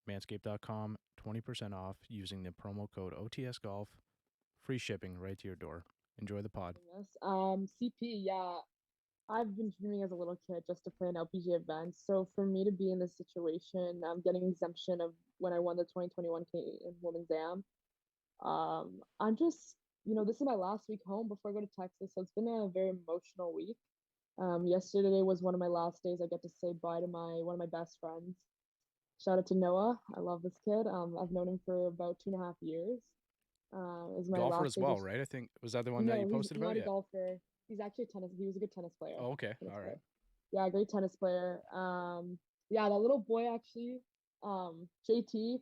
Manscaped.com, 20% off using the promo code OTS Golf. Free shipping right to your door. Enjoy the pod. Yes. CP, yeah. I've been dreaming as a little kid just to play an LPGA event. So for me to be in this situation, I'm getting exemption of when I won the 2021 Canadian Women's Am. I'm just, this is my last week home before I go to Texas, so it's been a very emotional week. Yesterday was one of my last days. I get to say bye to one of my best friends. Shout out to Noah. I love this kid. I've known him for about 2.5 years. It was my Golfer last as day. well, right? I think was that the one that No, you he's posted about? not a Yeah. golfer. He's actually a tennis. He was a good tennis player. Oh, okay. Tennis All player. right. Yeah, great tennis player. Yeah, that little boy actually, JT.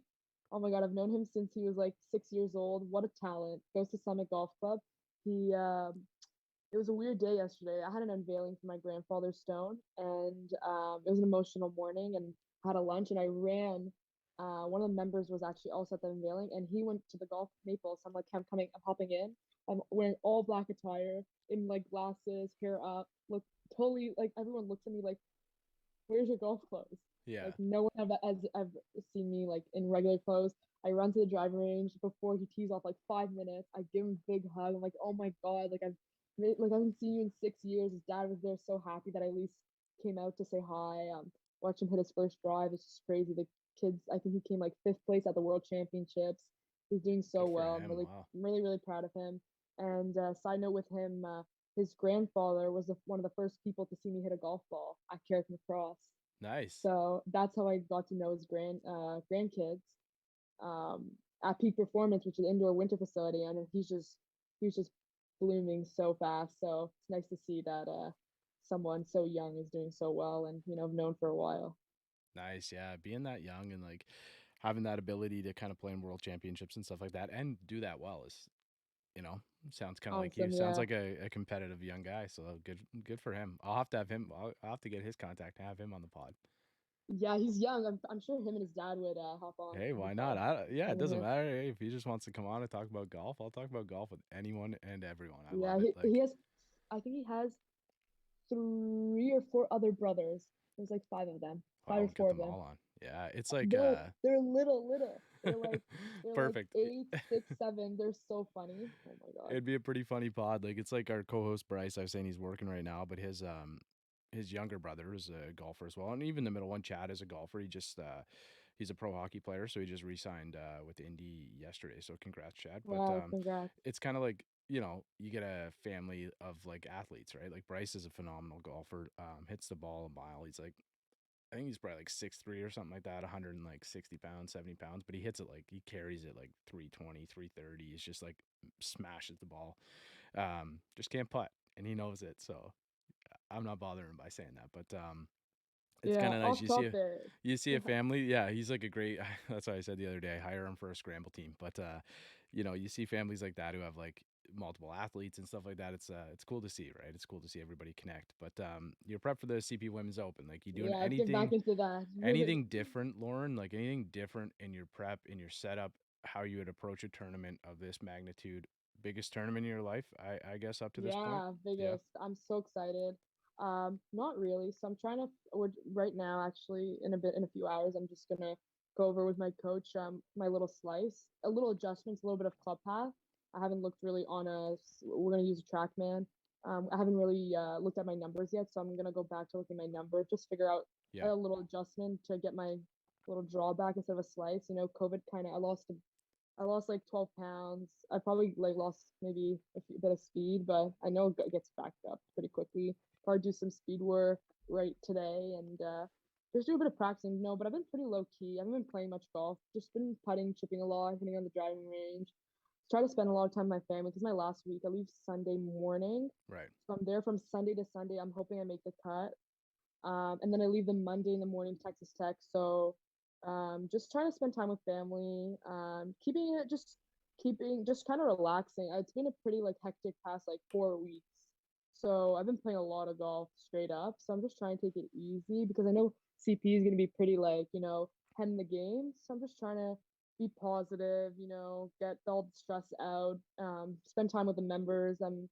Oh my God, I've known him since he was like 6 years old. What a talent! Goes to Summit Golf Club. He, it was a weird day yesterday. I had an unveiling for my grandfather's stone, and it was an emotional morning. And had a lunch, and I ran. One of the members was actually also at the unveiling, and he went to the golf Maple. So I'm like, I'm coming. I'm hopping in. I'm wearing all black attire, in like glasses, hair up, look totally like everyone looks at me like, "Where's your golf clothes?" Yeah. Like no one has ever seen me like in regular clothes. I run to the driving range before he tees off like 5 minutes. I give him a big hug. I'm like, "Oh my God, like I haven't seen you in 6 years." His dad was there, so happy that I at least came out to say hi. Watch him hit his first drive. It's just crazy. The kids, I think he came like fifth place at the World Championships. He's doing so Good for well. him. Wow. I'm really, really proud of him. And side note with him, his grandfather was one of the first people to see me hit a golf ball at Carrick Cross. Nice. So that's how I got to know his grandkids at Peak Performance, which is an indoor winter facility, and he's just blooming so fast. So it's nice to see that someone so young is doing so well, and I've known for a while. Nice. Yeah. Being that young and like having that ability to kind of play in world championships and stuff like that and do that well is, sounds kind of like you. Awesome, Sounds yeah. like a competitive young guy. So good for him. I'll have to have him. I'll have to get his contact and have him on the pod. Yeah, he's young. I'm sure him and his dad would hop on. Hey, why not? Yeah, it doesn't matter. Hey, if he just wants to come on and talk about golf, I'll talk about golf with anyone and everyone. I Yeah, love it. he has. I think he has 3 or 4 other brothers. There's like 5 of them, I 5 or won't get 4 of them them. all on. Yeah, it's like They're little. They're perfect. like 8, 6, 7. They're so funny. Oh my God. It'd be a pretty funny pod. Like it's like our co-host Bryce. I was saying he's working right now, but his younger brother is a golfer as well, and even the middle one, Chad, is a golfer. He's a pro hockey player, so he just re-signed with Indy yesterday. So congrats, Chad. But Wow, congrats. it's kind of like you get a family of like athletes, right? Like Bryce is a phenomenal golfer. Hits the ball a mile. He's like I think he's probably like 6'3" or something like that, 160 pounds, 70 pounds, but he hits it like he carries it like 320, 330. He's just like smashes the ball. Just can't putt, and he knows it. So I'm not bothering him by saying that, but it's kind Yeah, of nice. off topic. You see a family. Yeah, he's like a great. That's what I said the other day. Hire him for a scramble team. But you see families like that who have like multiple athletes and stuff like that. It's cool to see, right? It's cool to see everybody connect. But you're prep for the CP Women's Open. Like you doing Yeah, let's get back into that. anything different, Lauren? Like anything different in your prep, in your setup, how you would approach a tournament of this magnitude? Biggest tournament in your life, I guess, up to this point. Yeah, Yeah. biggest. I'm so excited. Not really. So I'm trying to. We're right now, actually, in a few hours, I'm just gonna go over with my coach. My little slice, a little adjustments, a little bit of club path. I haven't looked really on a. We're gonna use a TrackMan. I haven't really looked at my numbers yet, so I'm gonna go back to looking at my numbers, just figure out Yeah. a little adjustment to get my little drawback instead of a slice. You know, COVID kind of. I lost like 12 pounds. I probably like lost maybe a bit of speed, but I know it gets backed up pretty quickly. Probably do some speed work right today and just do a bit of practicing. No, but I've been pretty low key. I haven't been playing much golf. Just been putting, chipping a lot, hitting on the driving range. Try to spend a lot of time with my family because my last week I leave Sunday morning, Right. so I'm there from Sunday to Sunday. I'm hoping I make the cut. And then I leave them Monday in the morning, Texas Tech. So just trying to spend time with family, keeping just kind of relaxing. It's been a pretty like hectic past like 4 weeks. So I've been playing a lot of golf straight up. So I'm just trying to take it easy because I know CP is gonna be pretty like, head in the game. So I'm just trying to be positive, get all the stress out, spend time with the members. I'm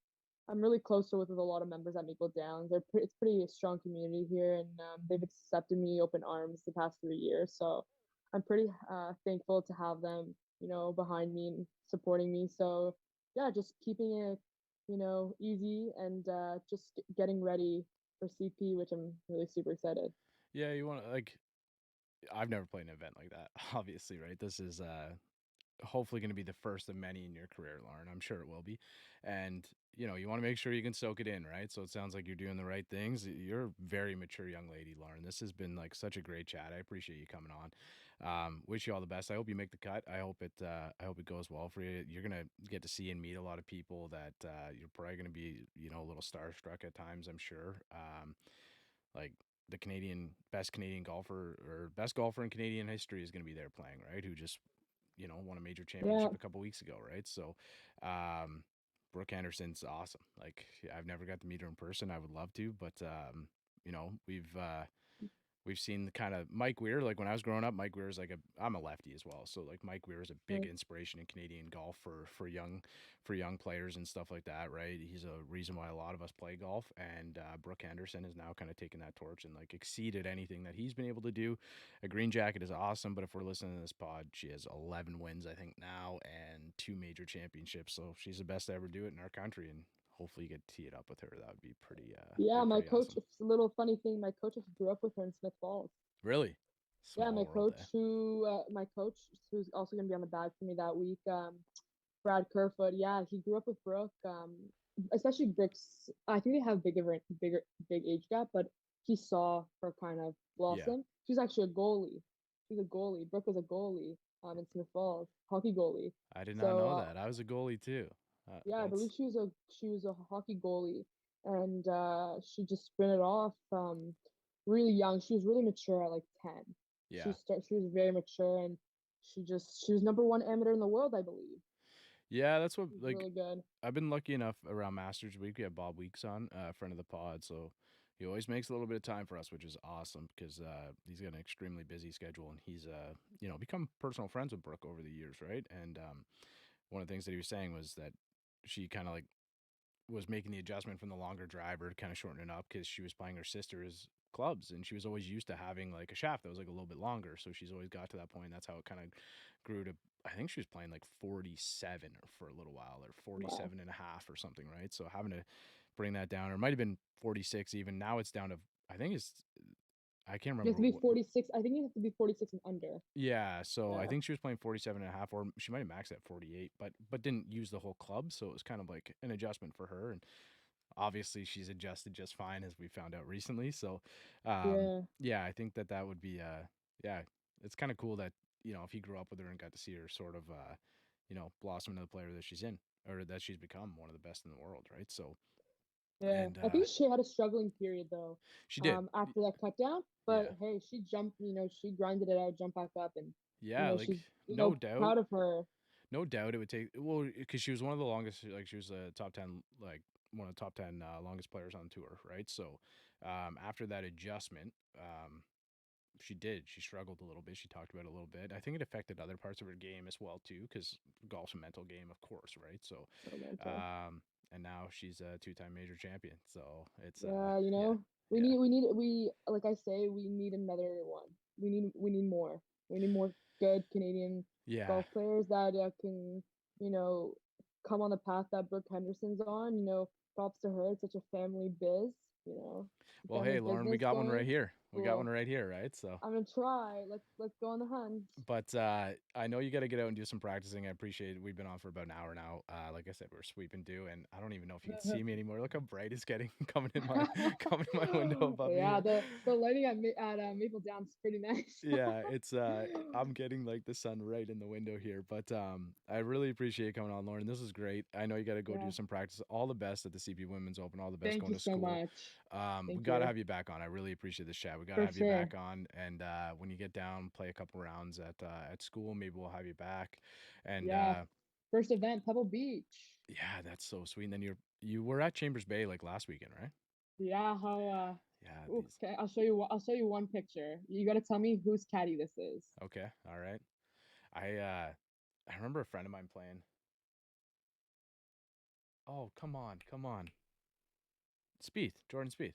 really close with a lot of members at Maple Downs. It's pretty a strong community here, and they've accepted me open arms the past 3 years. So I'm pretty thankful to have them, behind me and supporting me. So yeah, just keeping it, easy and just getting ready for CP, which I'm really super excited. Yeah, you want to like I've never played an event like that, obviously, right? This is hopefully going to be the first of many in your career, Lauren. I'm sure it will be. And, you want to make sure you can soak it in, right? So it sounds like you're doing the right things. You're a very mature young lady, Lauren. This has been like such a great chat. I appreciate you coming on. Wish you all the best. I hope you make the cut. I hope it goes well for you. You're gonna get to see and meet a lot of people that you're probably gonna be, a little starstruck at times, I'm sure. Like the best Canadian golfer or best golfer in Canadian history is going to be there playing, right? Who just, won a major Yeah, championship a couple weeks ago, right? So, um, Brooke Anderson's awesome. Like I've never got to meet her in person. I would love to, but we've seen the kind of Mike Weir. Like when I was growing up, Mike Weir is like I'm a lefty as well, so like Mike Weir is a big right. inspiration in Canadian golf for young players and stuff like that, right? He's a reason why a lot of us play golf, and Brooke Henderson is now kind of taking that torch and like exceeded anything that he's been able to do. A green jacket is awesome, but if we're listening to this pod, she has 11 wins I think now and 2 major championships, so she's the best to ever do it in our country, and hopefully you get to tee it up with her. That would be Yeah, my pretty coach. awesome. It's a little funny thing. My coach actually grew up with her in Smith Falls. Really Yeah, small world, eh? my coach, who's also gonna be on the bag for me that week, Brad Kerfoot. Yeah, he grew up with Brooke. Especially Brooks. I think they have big age gap, but he saw her kind of Yeah, blossom. She's actually a goalie. She's a goalie. Brooke was a goalie, in Smith Falls, hockey goalie. I did not So know that. I was a goalie too. yeah, I believe That's she was a hockey goalie, and she just sprinted off really young. She was really mature at like 10. yeah, She was very mature, and she was number one amateur in the world, I believe. yeah. That's what She was like really good. I've been lucky enough around Masters Week. We have Bob Weeks on, friend of the pod, so he always makes a little bit of time for us, which is awesome because he's got an extremely busy schedule, and he's become personal friends with Brooke over the years, right? And one of the things that he was saying was that she kind of like was making the adjustment from the longer driver to kind of shorten it up because she was playing her sister's clubs, and she was always used to having like a shaft that was like a little bit longer. So she's always got to that point. That's how it kind of grew to, I think she was playing like 47 or for a little while or Wow. 47 and a half or something, right? So having to bring that down, or it might have been 46 even. Now it's down to, I think I can't You have remember to be what. 46. I think you have to be 46 and under. Yeah, so I Yeah. think she was playing 47 and a half, or she might have maxed at 48, but didn't use the whole club, so it was kind of like an adjustment for her. And obviously she's adjusted just fine, as we found out recently. So, Yeah. yeah, I think that would be, yeah, it's kind of cool that, if you grew up with her and got to see her sort of, blossom into the player that she's in, or that she's become one of the best in the world, right? So, Yeah, and I think she had a struggling period though, she did, after that cut down. But yeah, hey, she jumped, she grinded it out, jumped back up, and yeah, like she's no doubt. proud of her. No doubt it would take, well, because she was one of the longest, like she was a top 10, like one of the top 10 longest players on tour, right? So after that adjustment, she struggled a little bit. She talked about it a little bit. I think it affected other parts of her game as well too, because golf's a mental game, of course, right? So, So mental. and now she's a two-time major champion. So it's Yeah, yeah, we yeah, like I say, we need another one. We need more. We need more good Canadian yeah. golf players that can, you know, come on the path that Brooke Henderson's on. Props to her. It's such a family Well, family hey, Lauren, we business got one right going. here. We got one Cool. right here, right? So. I'm gonna try. Let's go on the hunt. But I know you got to get out and do some practicing. I appreciate it. We've been on for about an hour now. Like I said, we're sweeping due, and I don't even know if you can see me anymore. Look how bright it's getting coming in my window above me Yeah, here. the lighting at Maple Down's pretty nice. Yeah, it's I'm getting like the sun right in the window here. But I really appreciate you coming on, Lauren. This is great. I know you got to go do Yeah. some practice. All the best at the CP Women's Open. All the best Thank going you to so school. much. We Thank got to you. have you back on. I really appreciate this chat. We got to For have you sure. back on, and when you get down, play a couple rounds at school. Maybe we'll have you back. And Yeah. First event, Pebble Beach. yeah, that's so sweet. And then you were at Chambers Bay like last weekend, right? Yeah, how Yeah, these. okay, I'll show you one picture. You gotta tell me whose caddy this is. Okay, all right. I remember a friend of mine playing. Oh, come on, come on. Spieth, Jordan Spieth.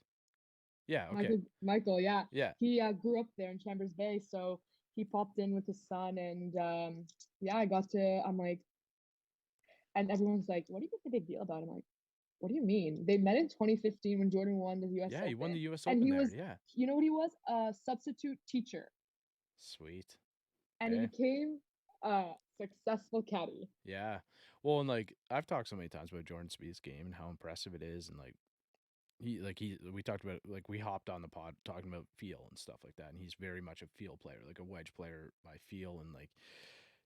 Yeah, okay. Michael, yeah. Yeah. He grew up there in Chambers Bay, so he popped in with his son and yeah, I'm like, and everyone's like, what do you think the big deal about? I'm like, what do you mean? They met in 2015 when Jordan won the US Yeah, you won Open. the US And Open he there. was, Yeah. you know what he was? A substitute teacher. Sweet. And he Okay. became a successful caddy. Yeah. Well, and like I've talked so many times about Jordan Spieth's game and how impressive it is, and like we talked about, like, we hopped on the pod talking about feel and stuff like that, and he's very much a feel player, like a wedge player by feel, and like,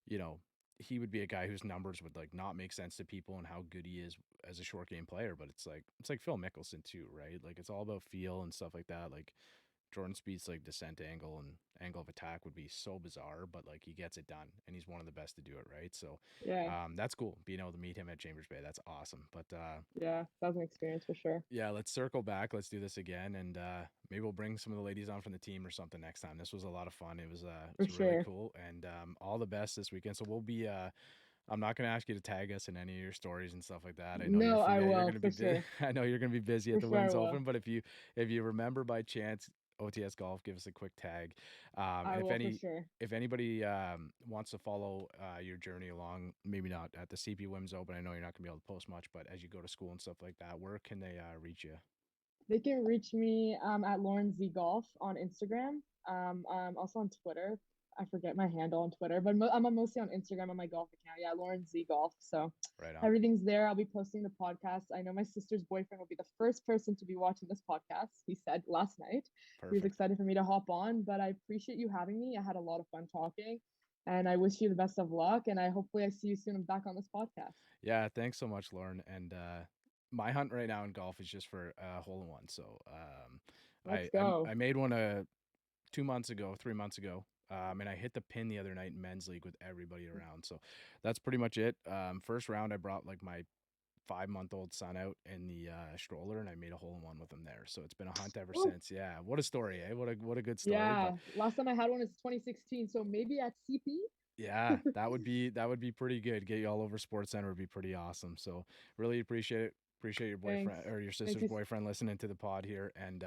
you know, he would be a guy whose numbers would like not make sense to people and how good he is as a short game player, but it's like Phil Mickelson too, right? Like it's all about feel and stuff like that. Like Jordan Spieth's like descent angle and angle of attack would be so bizarre, but like he gets it done, and he's one of the best to do it, right? So Yeah. that's cool, being able to meet him at Chambers Bay. That's awesome. But Yeah, that was an experience for sure. yeah, let's circle back. Let's do this again, and maybe we'll bring some of the ladies on from the team or something next time. This was a lot of fun. It was For really sure. cool, and all the best this weekend. So we'll be. I'm not going to ask you to tag us in any of your stories and stuff like that. I know No, I you're will, going to be for sure. I know you're going to be busy For at the sure I Women's will. Open, but if you remember by chance OTS Golf, give us a quick tag. I And will, for sure. if anybody wants to follow your journey along, maybe not at the CP Women's Open, I know you're not going to be able to post much, but as you go to school and stuff like that, where can they reach you? They can reach me at Lauren Z Golf on Instagram. I'm also on Twitter. I forget my handle on Twitter, but I'm mostly on Instagram on my golf account. Yeah, Lauren Z Golf. So Right on. everything's there. I'll be posting the podcast. I know my sister's boyfriend will be the first person to be watching this podcast. He said last night. Perfect. He was excited for me to hop on, but I appreciate you having me. I had a lot of fun talking, and I wish you the best of luck. And I hopefully I see you soon back on this podcast. Yeah, thanks so much, Lauren. And my hunt right now in golf is just for hole in one. So Let's go. I made one 3 months ago. And I hit the pin the other night in men's league with everybody around. So that's pretty much it. First round, I brought like my 5-month-old son out in the stroller, and I made a hole in one with him there. So it's been a hunt ever Ooh. since. Yeah, what a story, eh? What a good story. Yeah, But last time I had one is 2016, so maybe at CP. yeah, that would be pretty good. Get you all over Sports Center would be pretty awesome. So really appreciate it. Appreciate your boyfriend Thanks. or your sister's boyfriend listening to the pod here, and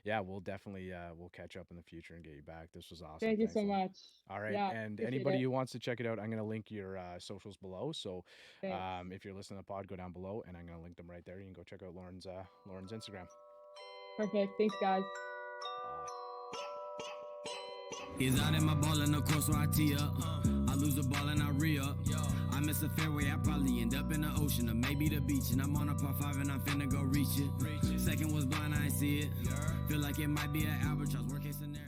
yeah, we'll definitely we'll catch up in the future and get you back. This was awesome. Thank you so Lauren. much. All right, Yeah, and appreciate anybody it. who wants to check it out, I'm gonna link your socials below. So Thanks. if you're listening to the pod, go down below, and I'm gonna link them right there. You can go check out Lauren's Instagram. Perfect. Thanks, guys. Is out in my ball in the course, so I tee up. I lose the ball and I re up. miss a fairway, I probably end up in the ocean or maybe the beach. And I'm on a par 5 and I'm finna go reach it. Second was blind, I ain't see it. Feel like it might be an albatross, worst case scenario.